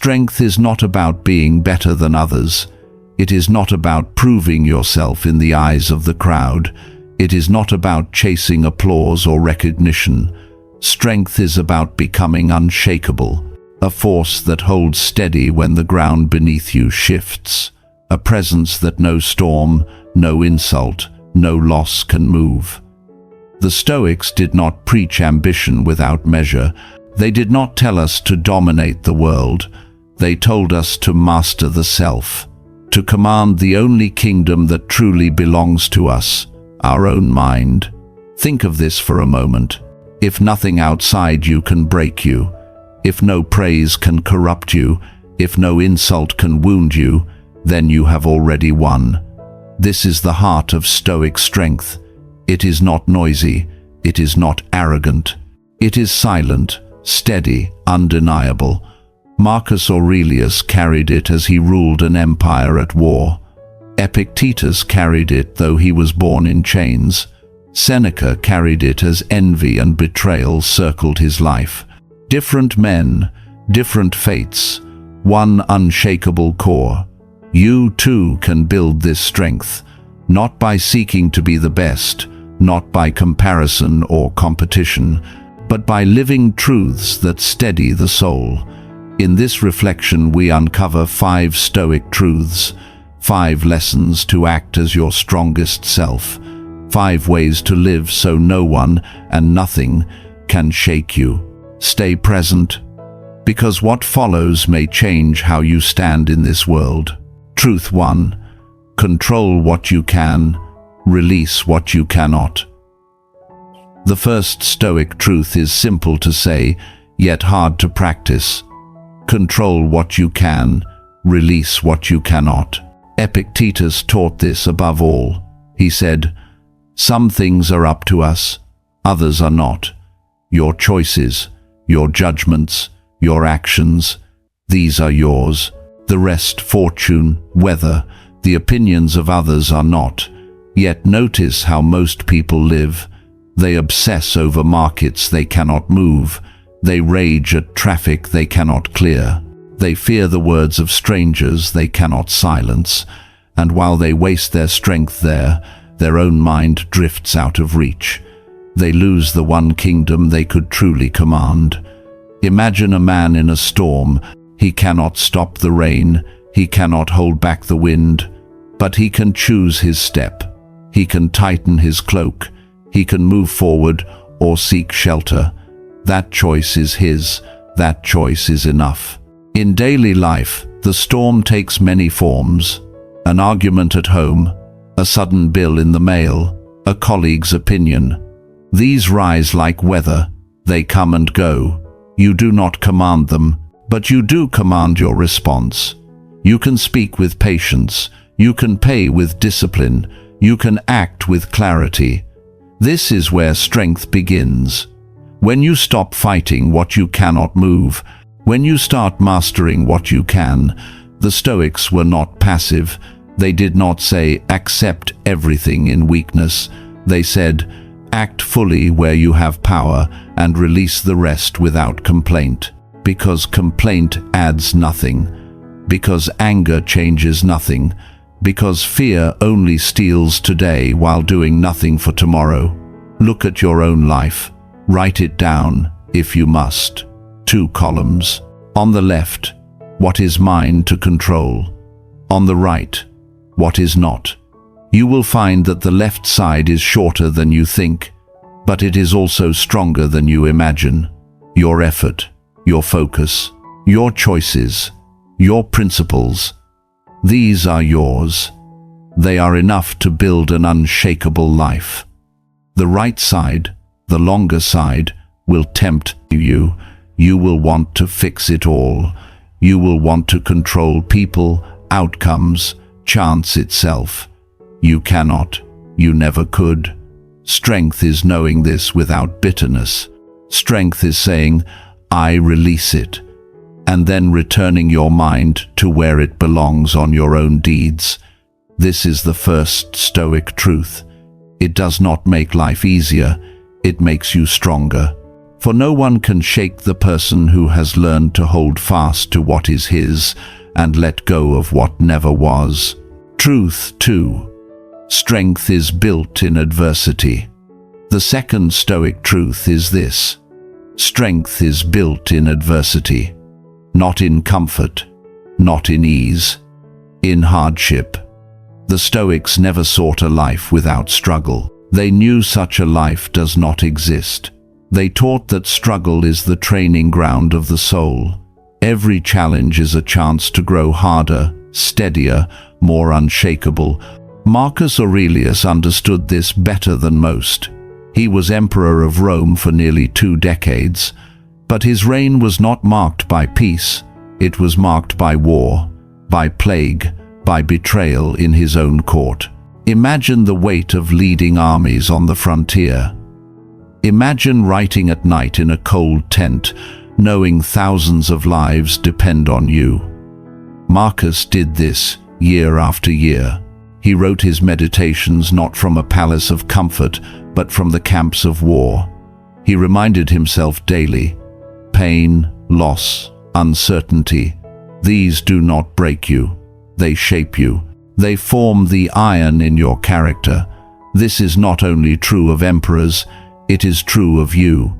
Strength is not about being better than others. It is not about proving yourself in the eyes of the crowd. It is not about chasing applause or recognition. Strength is about becoming unshakable, a force that holds steady when the ground beneath you shifts, a presence that no storm, no insult, no loss can move. The Stoics did not preach ambition without measure. They did not tell us to dominate the world. They told us to master the self, to command the only kingdom that truly belongs to us, our own mind. Think of this for a moment. If nothing outside you can break you, if no praise can corrupt you, if no insult can wound you, then you have already won. This is the heart of Stoic strength. It is not noisy. It is not arrogant. It is silent, steady, undeniable. Marcus Aurelius carried it as he ruled an empire at war. Epictetus carried it though he was born in chains. Seneca carried it as envy and betrayal circled his life. Different men, different fates, one unshakable core. You too can build this strength, not by seeking to be the best, not by comparison or competition, but by living truths that steady the soul. In this reflection we uncover 5 Stoic truths, 5 lessons to act as your strongest self, 5 ways to live so no one and nothing can shake you. Stay present, because what follows may change how you stand in this world. Truth 1. Control what you can, release what you cannot. The first Stoic truth is simple to say, yet hard to practice. Control what you can, release what you cannot. Epictetus taught this above all. He said, "Some things are up to us, others are not. Your choices, your judgments, your actions, these are yours. The rest, fortune, weather, the opinions of others are not." Yet notice how most people live. They obsess over markets they cannot move. They rage at traffic they cannot clear. They fear the words of strangers they cannot silence. And while they waste their strength there, their own mind drifts out of reach. They lose the one kingdom they could truly command. Imagine a man in a storm. He cannot stop the rain. He cannot hold back the wind. But he can choose his step. He can tighten his cloak. He can move forward or seek shelter. That choice is his. That choice is enough. In daily life, the storm takes many forms. An argument at home, a sudden bill in the mail, a colleague's opinion. These rise like weather. They come and go. You do not command them, but you do command your response. You can speak with patience. You can pay with discipline. You can act with clarity. This is where strength begins. When you stop fighting what you cannot move, when you start mastering what you can. The Stoics were not passive. They did not say, accept everything in weakness. They said, act fully where you have power and release the rest without complaint. Because complaint adds nothing. Because anger changes nothing. Because fear only steals today while doing nothing for tomorrow. Look at your own life. Write it down, if you must. 2 columns. On the left, what is mine to control? On the right, what is not? You will find that the left side is shorter than you think, but it is also stronger than you imagine. Your effort, your focus, your choices, your principles, these are yours. They are enough to build an unshakable life. The right side, the longer side, will tempt you. You will want to fix it all. You will want to control people, outcomes, chance itself. You cannot. You never could. Strength is knowing this without bitterness. Strength is saying, I release it, and then returning your mind to where it belongs on your own deeds. This is the first Stoic truth. It does not make life easier, it makes you stronger. For no one can shake the person who has learned to hold fast to what is his and let go of what never was. Truth 2. Strength is built in adversity. The second Stoic truth is this: strength is built in adversity, not in comfort, not in ease, in hardship. The Stoics never sought a life without struggle. They knew such a life does not exist. They taught that struggle is the training ground of the soul. Every challenge is a chance to grow harder, steadier, more unshakable. Marcus Aurelius understood this better than most. He was emperor of Rome for nearly 2 decades, but his reign was not marked by peace. It was marked by war, by plague, by betrayal in his own court. Imagine the weight of leading armies on the frontier. Imagine writing at night in a cold tent, knowing thousands of lives depend on you. Marcus did this year after year. He wrote his meditations not from a palace of comfort, but from the camps of war. He reminded himself daily: pain, loss, uncertainty, these do not break you. They shape you. They form the iron in your character. This is not only true of emperors, it is true of you.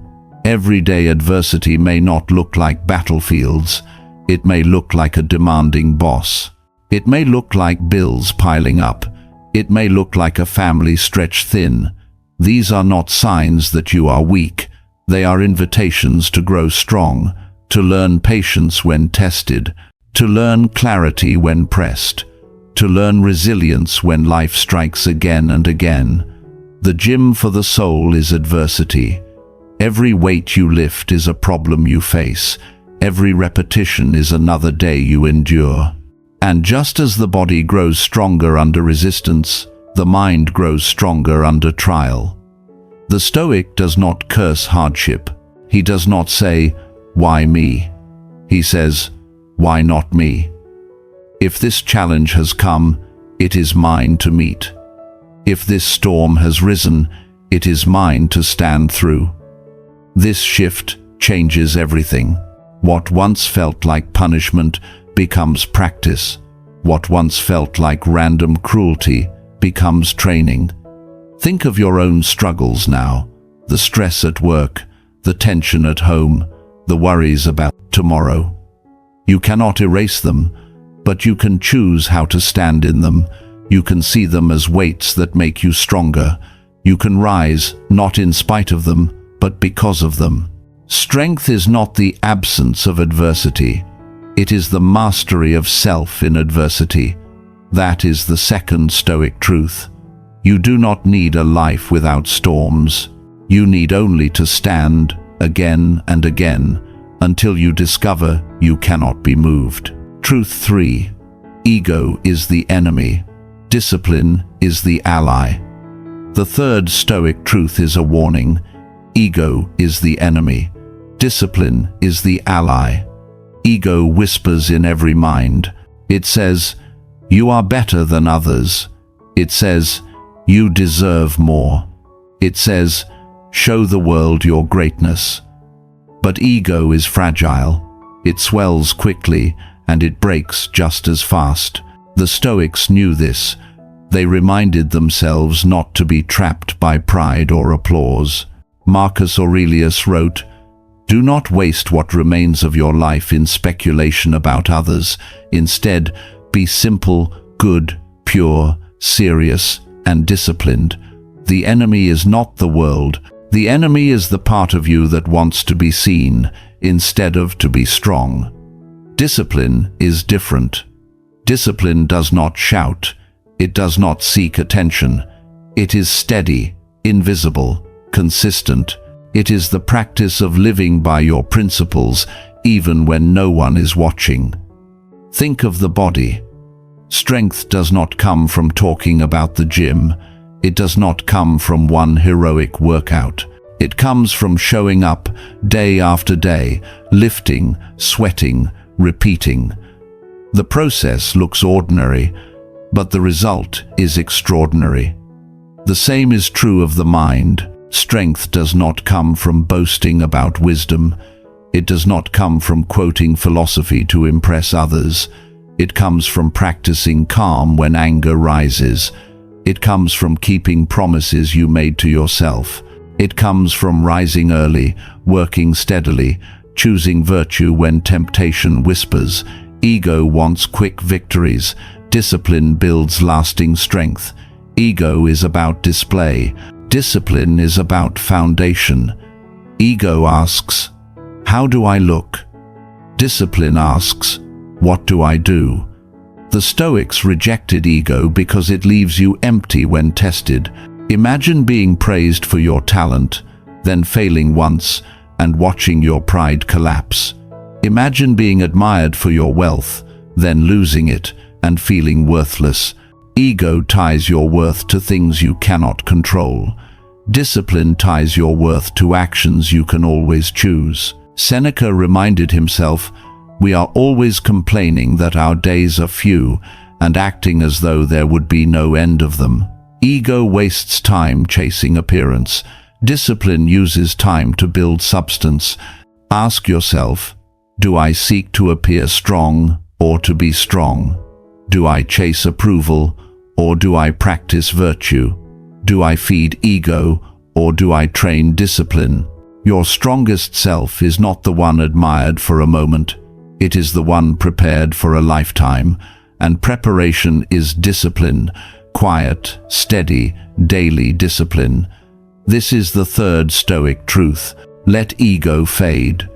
Everyday adversity may not look like battlefields. It may look like a demanding boss. It may look like bills piling up. It may look like a family stretched thin. These are not signs that you are weak. They are invitations to grow strong, to learn patience when tested, to learn clarity when pressed, to learn resilience when life strikes again and again. The gym for the soul is adversity. Every weight you lift is a problem you face. Every repetition is another day you endure. And just as the body grows stronger under resistance, the mind grows stronger under trial. The Stoic does not curse hardship. He does not say, "Why me?" He says, "Why not me?" If this challenge has come, it is mine to meet. If this storm has risen, it is mine to stand through. This shift changes everything. What once felt like punishment becomes practice. What once felt like random cruelty becomes training. Think of your own struggles now: the stress at work, the tension at home, the worries about tomorrow. You cannot erase them, but you can choose how to stand in them. You can see them as weights that make you stronger. You can rise, not in spite of them, but because of them. Strength is not the absence of adversity. It is the mastery of self in adversity. That is the second Stoic truth. You do not need a life without storms. You need only to stand again and again until you discover you cannot be moved. Truth 3. Ego is the enemy. Discipline is the ally. The third Stoic truth is a warning. Ego is the enemy. Discipline is the ally. Ego whispers in every mind. It says, "You are better than others." It says, "You deserve more." It says, "Show the world your greatness." But ego is fragile. It swells quickly, and it breaks just as fast. The Stoics knew this. They reminded themselves not to be trapped by pride or applause. Marcus Aurelius wrote, "Do not waste what remains of your life in speculation about others. Instead, be simple, good, pure, serious, and disciplined. The enemy is not the world. The enemy is the part of you that wants to be seen instead of to be strong." Discipline is different. Discipline does not shout. It does not seek attention. It is steady, invisible, consistent. It is the practice of living by your principles even when no one is watching. Think of the body. Strength does not come from talking about the gym. It does not come from one heroic workout. It comes from showing up day after day, lifting, sweating, repeating. The process looks ordinary, but the result is extraordinary. The same is true of the mind. Strength does not come from boasting about wisdom. It does not come from quoting philosophy to impress others. It comes from practicing calm when anger rises. It comes from keeping promises you made to yourself. It comes from rising early, working steadily, choosing virtue when temptation whispers. Ego wants quick victories. Discipline builds lasting strength. Ego is about display. Discipline is about foundation. Ego asks, "How do I look?" Discipline asks, "What do I do?" The Stoics rejected ego because it leaves you empty when tested. Imagine being praised for your talent, then failing once, and watching your pride collapse. Imagine being admired for your wealth, then losing it, and feeling worthless. Ego ties your worth to things you cannot control. Discipline ties your worth to actions you can always choose. Seneca reminded himself, "We are always complaining that our days are few and acting as though there would be no end of them." Ego wastes time chasing appearance. Discipline uses time to build substance. Ask yourself, do I seek to appear strong or to be strong? Do I chase approval or do I practice virtue? Do I feed ego or do I train discipline? Your strongest self is not the one admired for a moment. It is the one prepared for a lifetime, and preparation is discipline, quiet, steady, daily discipline. This is the third Stoic truth. Let ego fade.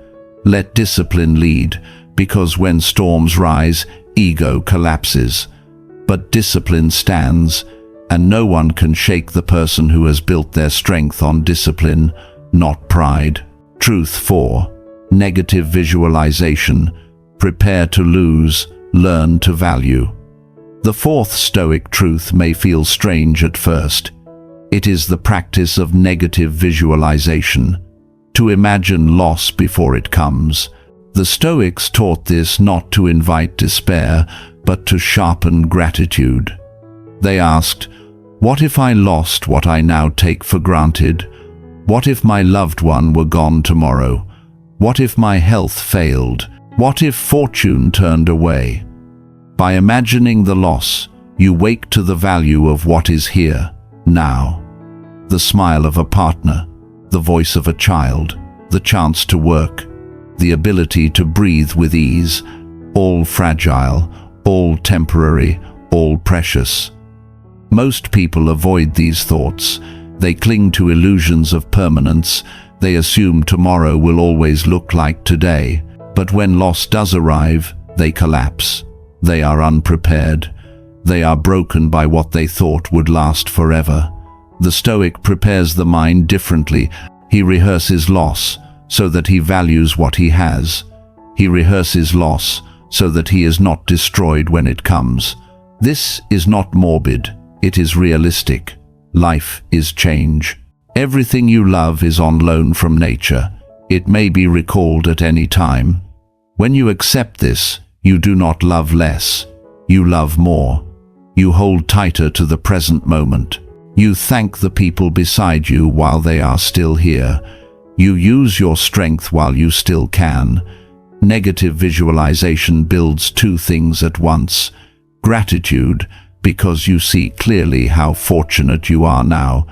Let discipline lead, because when storms rise, ego collapses. But discipline stands, and no one can shake the person who has built their strength on discipline, not pride. Truth 4. Negative visualization. Prepare to lose, learn to value. The fourth Stoic truth may feel strange at first. It is the practice of negative visualization, to imagine loss before it comes. The Stoics taught this not to invite despair, but to sharpen gratitude. They asked, "What if I lost what I now take for granted? What if my loved one were gone tomorrow? What if my health failed? What if fortune turned away?" By imagining the loss, you wake to the value of what is here, now. The smile of a partner, the voice of a child, the chance to work, the ability to breathe with ease, all fragile, all temporary, all precious. Most people avoid these thoughts. They cling to illusions of permanence. They assume tomorrow will always look like today. But when loss does arrive, they collapse. They are unprepared. They are broken by what they thought would last forever. The Stoic prepares the mind differently. He rehearses loss so that he values what he has. He rehearses loss so that he is not destroyed when it comes. This is not morbid. It is realistic. Life is change. Everything you love is on loan from nature. It may be recalled at any time. When you accept this, you do not love less. You love more. You hold tighter to the present moment. You thank the people beside you while they are still here. You use your strength while you still can. Negative visualization builds two things at once. Gratitude, because you see clearly how fortunate you are now.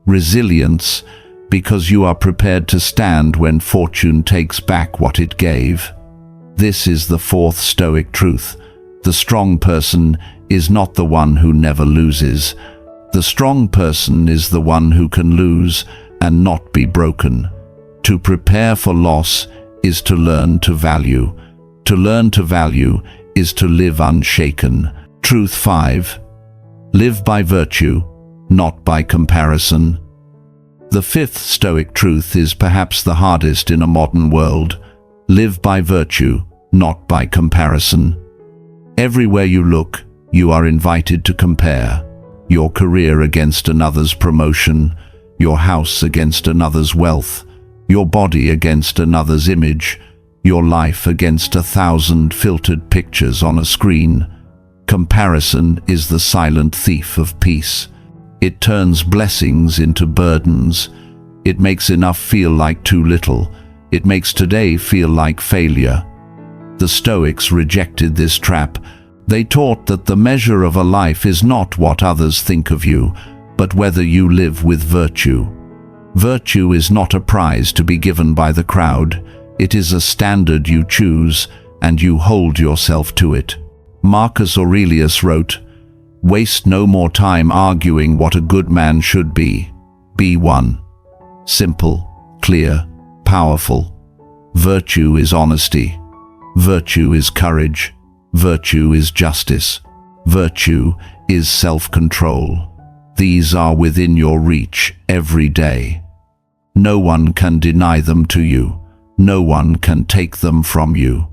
Resilience, because you are prepared to stand when fortune takes back what it gave. This is the fourth Stoic truth. The strong person is not the one who never loses. The strong person is the one who can lose and not be broken. To prepare for loss is to learn to value. To learn to value is to live unshaken. Truth 5. Live by virtue, not by comparison. The fifth Stoic truth is perhaps the hardest in a modern world. Live by virtue, not by comparison. Everywhere you look, you are invited to compare. Your career against another's promotion, your house against another's wealth, your body against another's image, your life against 1,000 filtered pictures on a screen. Comparison is the silent thief of peace. It turns blessings into burdens. It makes enough feel like too little. It makes today feel like failure. The Stoics rejected this trap. They taught that the measure of a life is not what others think of you, but whether you live with virtue. Virtue is not a prize to be given by the crowd. It is a standard you choose, and you hold yourself to it. Marcus Aurelius wrote, "Waste no more time arguing what a good man should be. Be one. Simple, clear, powerful. Virtue is honesty. Virtue is courage. Virtue is justice. Virtue is self-control. These are within your reach every day. No one can deny them to you. No one can take them from you.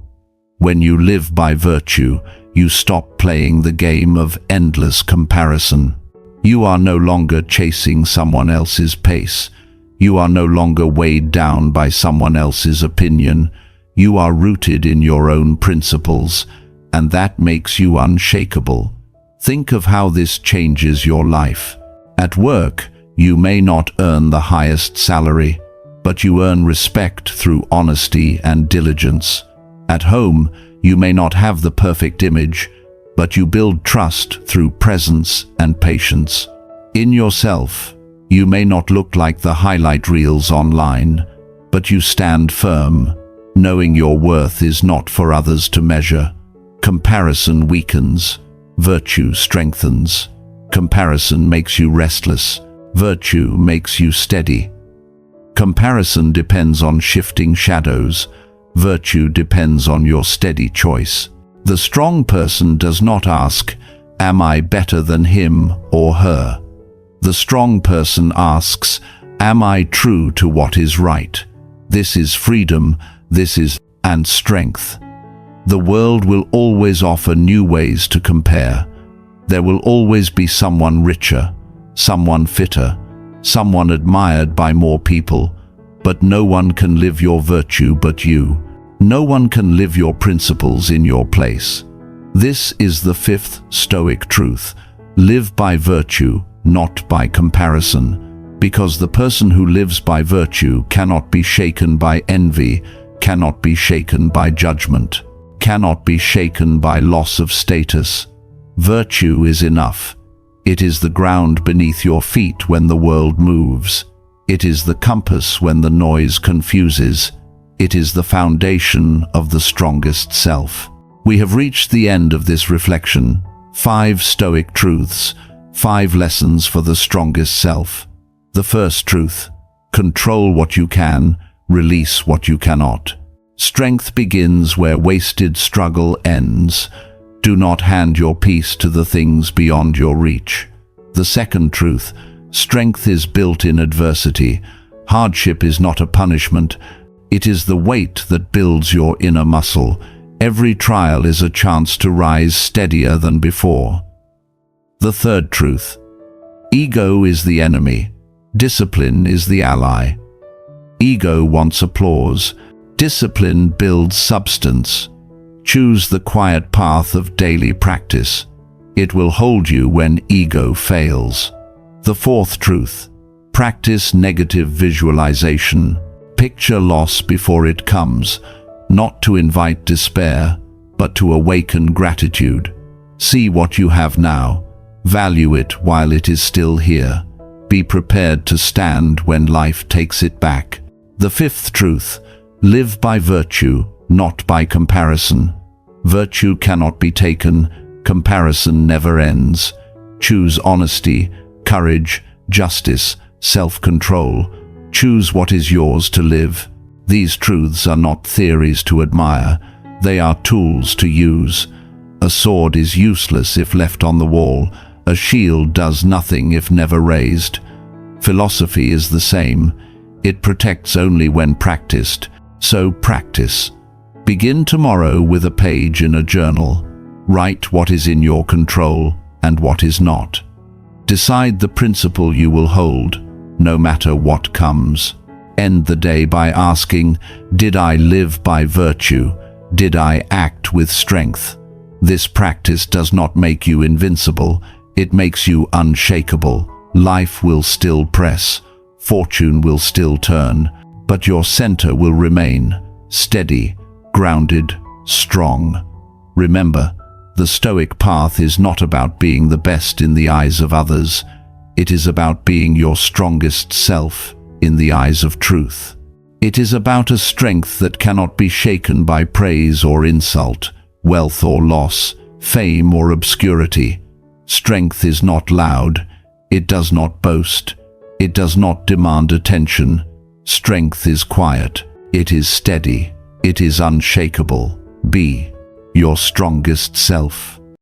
When you live by virtue, you stop playing the game of endless comparison. You are no longer chasing someone else's pace. You are no longer weighed down by someone else's opinion. You are rooted in your own principles, and that makes you unshakable. Think of how this changes your life. At work, you may not earn the highest salary, but you earn respect through honesty and diligence. At home, you may not have the perfect image, but you build trust through presence and patience. In yourself, you may not look like the highlight reels online, but you stand firm, knowing your worth is not for others to measure. Comparison weakens, virtue strengthens. Comparison makes you restless, virtue makes you steady. Comparison depends on shifting shadows, virtue depends on your steady choice. The strong person does not ask, "Am I better than him or her?" The strong person asks, "Am I true to what is right?" This is freedom, and strength. The world will always offer new ways to compare. There will always be someone richer, someone fitter, someone admired by more people, but no one can live your virtue but you. No one can live your principles in your place. This is the fifth Stoic truth. Live by virtue, not by comparison, because the person who lives by virtue cannot be shaken by envy, cannot be shaken by judgment, cannot be shaken by loss of status. Virtue is enough. It is the ground beneath your feet when the world moves. It is the compass when the noise confuses. It is the foundation of the strongest self. We have reached the end of this reflection. 5 Stoic truths, 5 lessons for the strongest self. The first truth: control what you can, release what you cannot. Strength begins where wasted struggle ends. Do not hand your peace to the things beyond your reach. The second truth: strength is built in adversity. Hardship is not a punishment. It is the weight that builds your inner muscle. Every trial is a chance to rise steadier than before. The third truth: ego is the enemy. Discipline is the ally. Ego wants applause. Discipline builds substance. Choose the quiet path of daily practice. It will hold you when ego fails. The fourth truth: practice negative visualization. Picture loss before it comes, not to invite despair, but to awaken gratitude. See what you have now. Value it while it is still here. Be prepared to stand when life takes it back. The fifth truth: live by virtue, not by comparison. Virtue cannot be taken. Comparison never ends. Choose honesty, courage, justice, self-control. Choose what is yours to live. These truths are not theories to admire. They are tools to use. A sword is useless if left on the wall. A shield does nothing if never raised. Philosophy is the same. It protects only when practiced. So practice. Begin tomorrow with a page in a journal. Write what is in your control and what is not. Decide the principle you will hold, no matter what comes. End the day by asking, did I live by virtue? Did I act with strength? This practice does not make you invincible. It makes you unshakable. Life will still press. fortune will still turn, but your center will remain steady, grounded, strong. Remember, the Stoic path is not about being the best in the eyes of others. It is about being your strongest self in the eyes of truth. It is about a strength that cannot be shaken by praise or insult, wealth or loss, fame or obscurity. Strength is not loud. It does not boast. It does not demand attention. Strength is quiet. It is steady. It is unshakable. Be your strongest self.